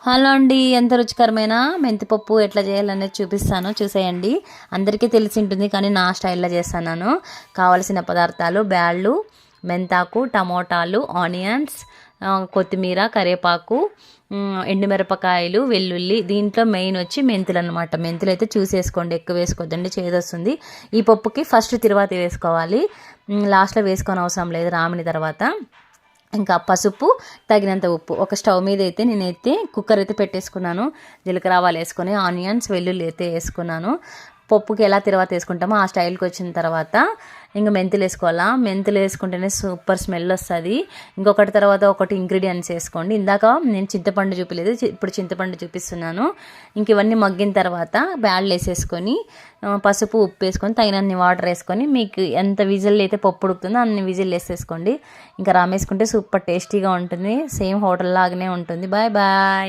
Hello అండి, ఎంత రుచికరమైన మెంతిపప్పు ఎట్లా చేయాలనేది చూపిస్తాను, చూసేయండి. అందరికీ తెలిసి ఉంటుంది కానీ నా స్టైల్లో చేస్తాను. కావలసిన పదార్థాలు: బ్యాళ్ళు, మెంతాకు, టమోటాలు, ఆనియన్స్, కొత్తిమీర, కరివేపాకు, ఎండుమిరపకాయలు, వెల్లుల్లి. దీంట్లో మెయిన్ వచ్చి మెంతులు అనమాట. మెంతులు అయితే చూసేసుకోండి, ఎక్కువ వేసుకోవద్దండి, చేదొస్తుంది. ఈ పప్పుకి ఫస్ట్ తిరువాతి వేసుకోవాలి, లాస్ట్లో వేసుకొని అవసరం లేదు, రామిన తర్వాత. ఇంకా పసుపు, తగినంత ఉప్పు. ఒక స్టవ్ మీద అయితే నేనైతే కుక్కర్ అయితే పెట్టేసుకున్నాను. జీలకర్ర ఆవాలు వేసుకొని ఆనియన్స్, వెల్లుల్లి అయితే వేసుకున్నాను. పప్పుకి ఎలా తర్వాత వేసుకుంటామో ఆ స్టైల్కి వచ్చిన తర్వాత ఇంకా మెంతులు వేసుకోవాలా. మెంతులు వేసుకుంటేనే సూపర్ స్మెల్ వస్తుంది. ఇంకొకటి తర్వాత ఒకటి ఇంగ్రీడియంట్స్ వేసుకోండి. ఇందాక నేను చింతపండు చూపించలేదు, ఇప్పుడు చింతపండు చూపిస్తున్నాను. ఇంక ఇవన్నీ మగ్గిన తర్వాత బ్యాళ్ళు వేసేసుకొని పసుపు, ఉప్పు వేసుకొని తగినన్ని వాటర్ వేసుకొని మీకు ఎంత విజిల్ అయితే పప్పు ఉడుకుతుందో అన్ని విజిల్ వేసేసుకోండి. ఇంకా రామేసుకుంటే సూపర్ టేస్టీగా ఉంటుంది. సేమ్ హోటల్ లాగానే ఉంటుంది. Bye bye.